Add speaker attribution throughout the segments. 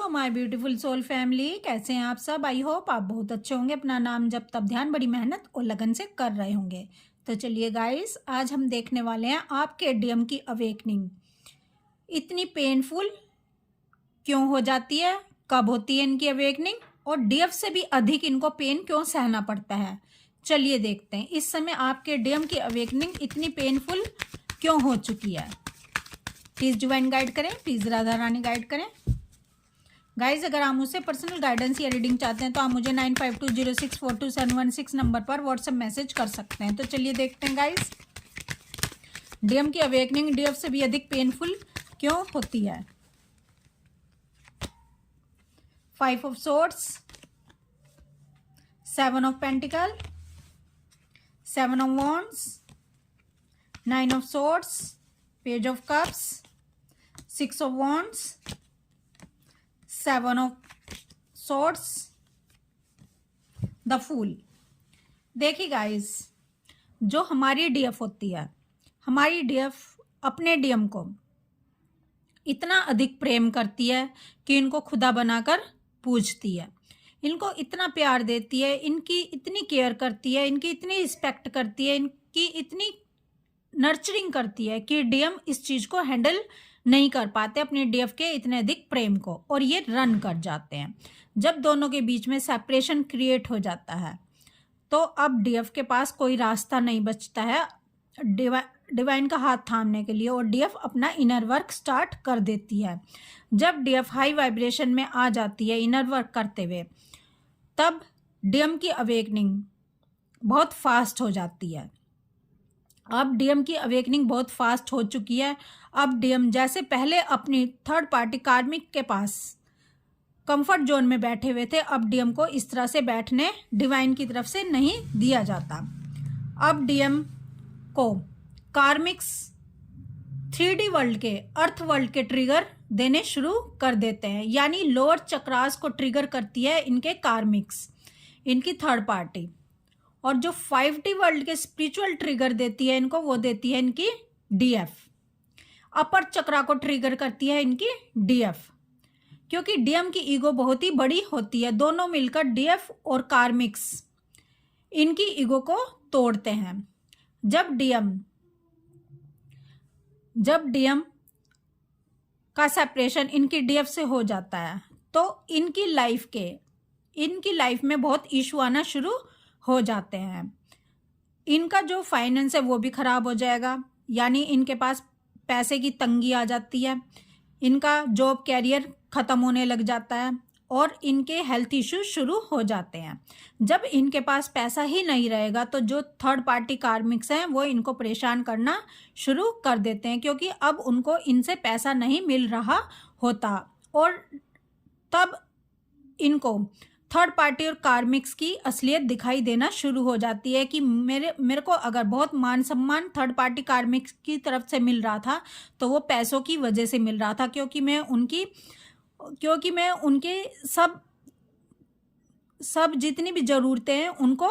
Speaker 1: Hello my beautiful soul family, कैसे हैं आप सब। आई होप आप बहुत अच्छे होंगे। अपना नाम जब तब ध्यान बड़ी मेहनत और लगन से कर रहे होंगे। तो चलिए गाइस, आज हम देखने वाले हैं आपके डीएम की अवेकनिंग इतनी पेनफुल क्यों हो जाती है, कब होती है इनकी अवेकनिंग, और डीएफ से भी अधिक इनको पेन क्यों सहना पड़ता है। चलिए देखते हैं इस समय आपके डीएम की अवेकनिंग इतनी पेनफुल क्यों हो चुकी है। प्लीज़ डिवाइन गाइड करें, प्लीज़ राधा रानी गाइड करें। गाइज, अगर आप मुझसे पर्सनल गाइडेंस या रीडिंग चाहते हैं तो आप मुझे 9520642716 नंबर पर व्हाट्सएप मैसेज कर सकते हैं। तो चलिए देखते हैं गाइज, डीएम की अवेकनिंग डीएफ से भी अधिक पेनफुल क्यों होती है। 5 of swords, 7 of pentacle, 7 of wands, 9 of swords, page of cups, 6 of wands, 7 of swords, the fool. देखिए गाइस, जो हमारी डीएफ होती है, हमारी डीएफ अपने डीएम को इतना अधिक प्रेम करती है कि इनको खुदा बनाकर पूजती है, इनको इतना प्यार देती है, इनकी इतनी केयर करती है, इनकी इतनी रिस्पेक्ट करती है, इनकी इतनी नर्चरिंग करती है कि डीएम इस चीज़ को हैंडल नहीं कर पाते अपने डीएफ के इतने अधिक प्रेम को, और ये रन कर जाते हैं। जब दोनों के बीच में सेपरेशन क्रिएट हो जाता है तो अब डीएफ के पास कोई रास्ता नहीं बचता है डिवाइन का हाथ थामने के लिए, और डीएफ अपना इनर वर्क स्टार्ट कर देती है। जब डीएफ हाई वाइब्रेशन में आ जाती है इनर वर्क करते हुए, तब डीएम की अवेकनिंग बहुत फास्ट हो जाती है। अब डीएम की अवेकनिंग बहुत फास्ट हो चुकी है। अब डीएम जैसे पहले अपनी थर्ड पार्टी कार्मिक के पास कंफर्ट जोन में बैठे हुए थे, अब डीएम को इस तरह से बैठने डिवाइन की तरफ से नहीं दिया जाता। अब डीएम को कार्मिक्स 3D वर्ल्ड के, अर्थ वर्ल्ड के ट्रिगर देने शुरू कर देते हैं, यानी लोअर चक्रास को ट्रिगर करती है इनके कार्मिक्स, इनकी थर्ड पार्टी। और जो 5D वर्ल्ड के स्पिरिचुअल ट्रिगर देती है इनको, वो देती है इनकी डीएफ। अपर चक्रा को ट्रिगर करती है इनकी डीएफ, क्योंकि डीएम की ईगो बहुत ही बड़ी होती है। दोनों मिलकर डीएफ और कार्मिक्स इनकी ईगो को तोड़ते हैं। जब डीएम का सेपरेशन इनकी डीएफ से हो जाता है तो इनकी लाइफ में बहुत इशू आना शुरू हो जाते हैं। इनका जो फाइनेंस है वो भी खराब हो जाएगा, यानी इनके पास पैसे की तंगी आ जाती है, इनका जॉब कैरियर ख़त्म होने लग जाता है, और इनके हेल्थ इश्यूज शुरू हो जाते हैं। जब इनके पास पैसा ही नहीं रहेगा तो जो थर्ड पार्टी कार्मिक्स हैं वो इनको परेशान करना शुरू कर देते हैं, क्योंकि अब उनको इनसे पैसा नहीं मिल रहा होता, और तब इनको थर्ड पार्टी और कार्मिक्स की असलियत दिखाई देना शुरू हो जाती है कि मेरे को अगर बहुत मान सम्मान थर्ड पार्टी कार्मिक्स की तरफ से मिल रहा था तो वो पैसों की वजह से मिल रहा था, क्योंकि मैं उनके सब जितनी भी ज़रूरतें हैं उनको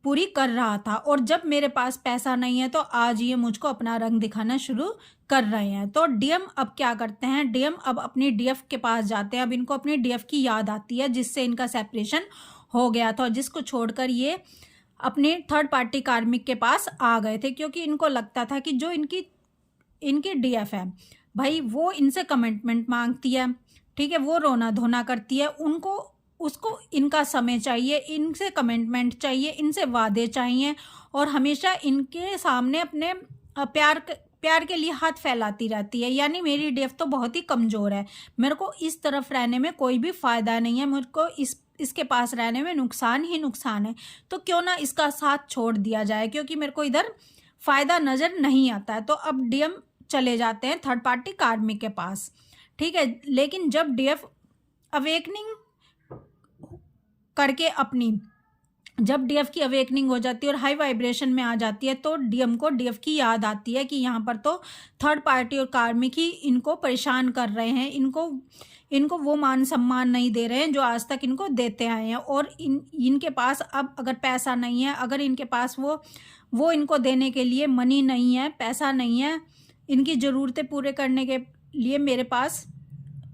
Speaker 1: पूरी कर रहा था, और जब मेरे पास पैसा नहीं है तो आज ये मुझको अपना रंग दिखाना शुरू कर रहे हैं। तो डीएम अब क्या करते हैं, डीएम अब अपनी डीएफ के पास जाते हैं। अब इनको अपनी डीएफ की याद आती है जिससे इनका सेपरेशन हो गया था, जिसको छोड़कर ये अपने थर्ड पार्टी कार्मिक के पास आ गए थे, क्योंकि इनको लगता था कि जो इनकी डीएफ है भाई, वो इनसे कमिटमेंट मांगती है, ठीक है, वो रोना धोना करती है, उसको इनका समय चाहिए, इनसे कमिटमेंट चाहिए, इनसे वादे चाहिए, और हमेशा इनके सामने अपने प्यार के लिए हाथ फैलाती रहती है। यानी मेरी डीएफ तो बहुत ही कमज़ोर है, मेरे को इस तरफ रहने में कोई भी फ़ायदा नहीं है, मेरे को इसके पास रहने में नुकसान ही नुकसान है, तो क्यों ना इसका साथ छोड़ दिया जाए, क्योंकि मेरे को इधर फ़ायदा नज़र नहीं आता है। तो अब डीएम चले जाते हैं थर्ड पार्टी कार्मिक के पास, ठीक है। लेकिन जब डीएफ अवेकनिंग करके जब डीएफ की अवेकनिंग हो जाती है और हाई वाइब्रेशन में आ जाती है, तो डीएम को डीएफ की याद आती है कि यहाँ पर तो थर्ड पार्टी और कार्मिक ही इनको परेशान कर रहे हैं, इनको वो मान सम्मान नहीं दे रहे हैं जो आज तक इनको देते आए हैं, और इनके पास अब अगर पैसा नहीं है, अगर इनके पास वो इनको देने के लिए मनी नहीं है, पैसा नहीं है, इनकी ज़रूरतें पूरे करने के लिए मेरे पास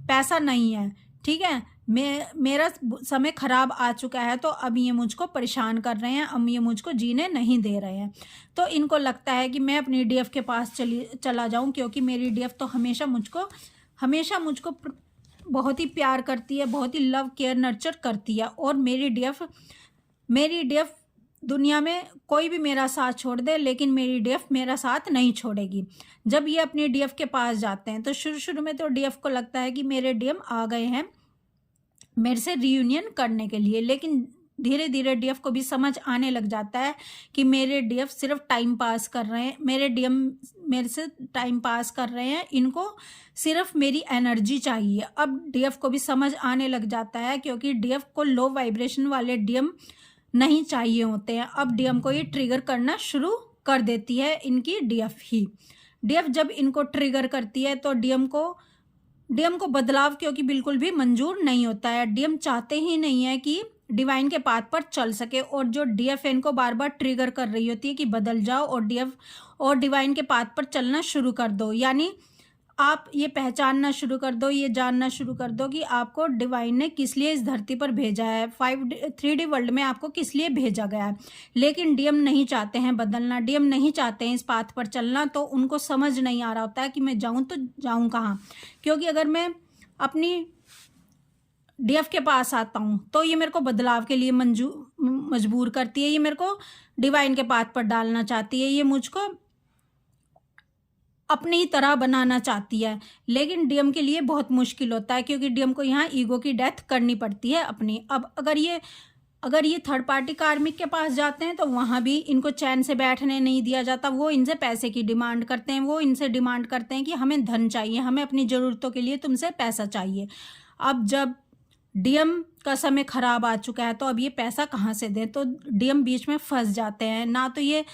Speaker 1: पैसा नहीं है, ठीक है, मेरा समय खराब आ चुका है, तो अब ये मुझको परेशान कर रहे हैं, अब ये मुझको जीने नहीं दे रहे हैं। तो इनको लगता है कि मैं अपनी डीएफ के पास चला जाऊं, क्योंकि मेरी डीएफ तो हमेशा मुझको बहुत ही प्यार करती है, बहुत ही लव केयर नर्चर करती है। और मेरी डीएफ दुनिया में कोई भी मेरा साथ छोड़ दे, लेकिन मेरी डीएफ मेरा साथ नहीं छोड़ेगी। जब ये अपनी डीएफ के पास जाते हैं तो शुरू में तो डीएफ को लगता है कि मेरे डीएम आ गए हैं मेरे से रियूनियन करने के लिए, लेकिन धीरे धीरे डीएफ को भी समझ आने लग जाता है कि मेरे डीएफ सिर्फ टाइम पास कर रहे हैं, मेरे डीएम मेरे से टाइम पास कर रहे हैं, इनको सिर्फ मेरी एनर्जी चाहिए। अब डीएफ को भी समझ आने लग जाता है, क्योंकि डीएफ को लो वाइब्रेशन वाले डीएम नहीं चाहिए होते हैं। अब डीएम को ये ट्रिगर करना शुरू कर देती है इनकी डीएफ ही। डीएफ जब इनको ट्रिगर करती है तो डीएम को बदलाव क्योंकि बिल्कुल भी मंजूर नहीं होता है। डीएम चाहते ही नहीं है कि डिवाइन के पाथ पर चल सके, और जो डीएफ इनको बार बार ट्रिगर कर रही होती है कि बदल जाओ और डीएफ और डिवाइन के पाथ पर चलना शुरू कर दो। यानी आप ये पहचानना शुरू कर दो, ये जानना शुरू कर दो कि आपको डिवाइन ने किस लिए इस धरती पर भेजा है, 3D वर्ल्ड में आपको किस लिए भेजा गया है। लेकिन डीएम नहीं चाहते हैं बदलना, डीएम नहीं चाहते हैं इस पाथ पर चलना। तो उनको समझ नहीं आ रहा होता है कि मैं जाऊं तो जाऊं कहाँ, क्योंकि अगर मैं अपनी डीएफ के पास आता हूँ तो ये मेरे को बदलाव के लिए मजबूर करती है, ये मेरे को डिवाइन के पाथ पर डालना चाहती है, ये मुझको अपनी तरह बनाना चाहती है। लेकिन डीएम के लिए बहुत मुश्किल होता है, क्योंकि डीएम को यहाँ ईगो की डेथ करनी पड़ती है अपनी। अब अगर ये थर्ड पार्टी कार्मिक के पास जाते हैं तो वहाँ भी इनको चैन से बैठने नहीं दिया जाता। वो इनसे पैसे की डिमांड करते हैं, वो इनसे डिमांड करते हैं कि हमें धन चाहिए, हमें अपनी ज़रूरतों के लिए तुमसे पैसा चाहिए। अब जब डीएम का समय खराब आ चुका है तो अब ये पैसा कहाँ से दें, तो डीएम बीच में फंस जाते हैं। ना तो ये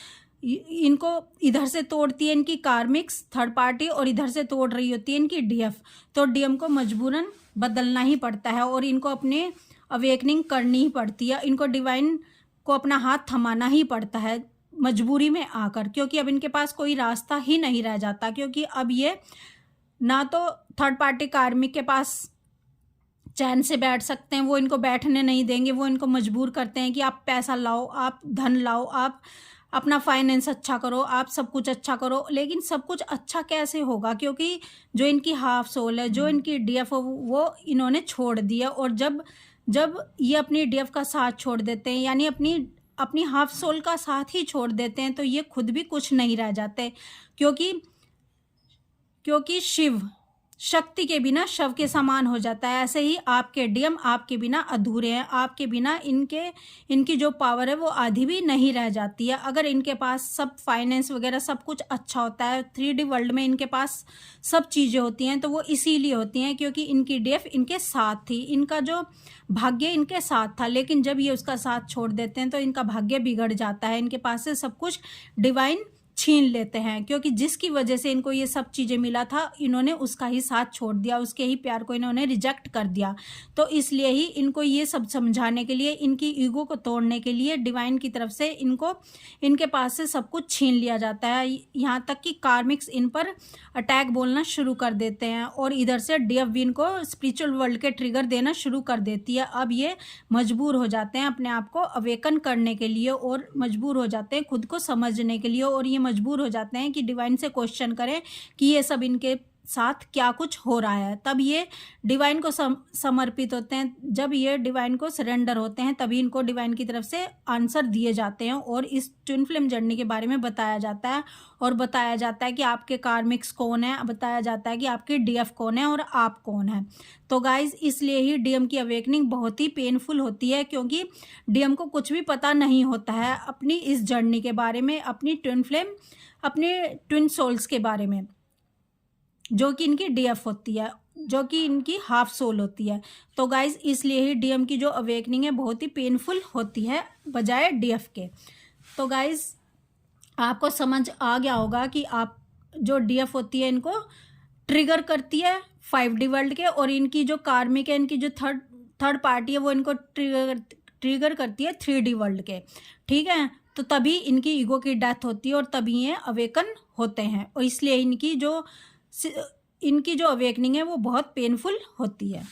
Speaker 1: इनको इधर से तोड़ती है इनकी कार्मिक्स थर्ड पार्टी, और इधर से तोड़ रही होती है इनकी डीएफ। तो डीएम को मजबूरन बदलना ही पड़ता है और इनको अपने अवेकनिंग करनी ही पड़ती है। इनको डिवाइन को अपना हाथ थमाना ही पड़ता है मजबूरी में आकर, क्योंकि अब इनके पास कोई रास्ता ही नहीं रह जाता। क्योंकि अब ये ना तो थर्ड पार्टी कार्मिक के पास चैन से बैठ सकते हैं, वो इनको बैठने नहीं देंगे, वो इनको मजबूर करते हैं कि आप पैसा लाओ, आप धन लाओ, आप अपना फाइनेंस अच्छा करो, आप सब कुछ अच्छा करो। लेकिन सब कुछ अच्छा कैसे होगा, क्योंकि जो इनकी हाफ सोल है, जो इनकी डीएफ वो इन्होंने छोड़ दिया। और जब ये अपनी डीएफ का साथ छोड़ देते हैं, यानी अपनी हाफ सोल का साथ ही छोड़ देते हैं, तो ये खुद भी कुछ नहीं रह जाते। क्योंकि शिव शक्ति के बिना शव के समान हो जाता है। ऐसे ही आपके डीएम आपके बिना अधूरे हैं, आपके बिना इनकी जो पावर है वो आधी भी नहीं रह जाती है। अगर इनके पास सब फाइनेंस वगैरह सब कुछ अच्छा होता है, 3D वर्ल्ड में इनके पास सब चीज़ें होती हैं, तो वो इसीलिए होती हैं क्योंकि इनकी डीएफ इनके साथ थी, इनका जो भाग्य इनके साथ था। लेकिन जब ये उसका साथ छोड़ देते हैं तो इनका भाग्य बिगड़ जाता है, इनके पास से सब कुछ डिवाइन छीन लेते हैं, क्योंकि जिसकी वजह से इनको ये सब चीज़ें मिला था इन्होंने उसका ही साथ छोड़ दिया, उसके ही प्यार को इन्होंने रिजेक्ट कर दिया। तो इसलिए ही इनको ये सब समझाने के लिए, इनकी ईगो को तोड़ने के लिए डिवाइन की तरफ से इनके पास से सब कुछ छीन लिया जाता है। यहाँ तक कि कार्मिक्स इन पर अटैक बोलना शुरू कर देते हैं और इधर से डीएफ भी इनको स्पिरिचुअल वर्ल्ड के ट्रिगर देना शुरू कर देती है। अब ये मजबूर हो जाते हैं अपने आप को अवेकन करने के लिए और मजबूर हो जाते हैं खुद को समझने के लिए, और ये मजबूर हो जाते हैं कि डिवाइन से क्वेश्चन करें कि ये सब इनके साथ क्या कुछ हो रहा है। तब ये डिवाइन को समर्पित होते हैं, जब ये डिवाइन को सरेंडर होते हैं तभी इनको डिवाइन की तरफ से आंसर दिए जाते हैं और इस ट्विन फ्लेम जर्नी के बारे में बताया जाता है। और बताया जाता है कि आपके कार्मिक्स कौन है, बताया जाता है कि आपके डीएफ कौन है और आप कौन है। तो गाइज इसलिए ही डीएम की अवेकनिंग बहुत ही पेनफुल होती है, क्योंकि डीएम को कुछ भी पता नहीं होता है अपनी इस जर्नी के बारे में, अपनी ट्विन फ्लेम, अपने ट्विन सोल्स के बारे में, जो कि इनकी डीएफ होती है, जो कि इनकी हाफ सोल होती है। तो गाइज इसलिए ही डीएम की जो अवेकनिंग है बहुत ही पेनफुल होती है बजाय डीएफ के। तो गाइज आपको समझ आ गया होगा कि आप जो डीएफ होती है इनको ट्रिगर करती है 5D वर्ल्ड के, और इनकी जो कार्मिक है, इनकी जो थर्ड पार्टी है वो इनको ट्रिगर करती है 3D वर्ल्ड के। ठीक है, तो तभी इनकी ईगो की डेथ होती है और तभी ये अवेकन होते हैं, और इसलिए इनकी जो अवेकनिंग है वो बहुत पेनफुल होती है।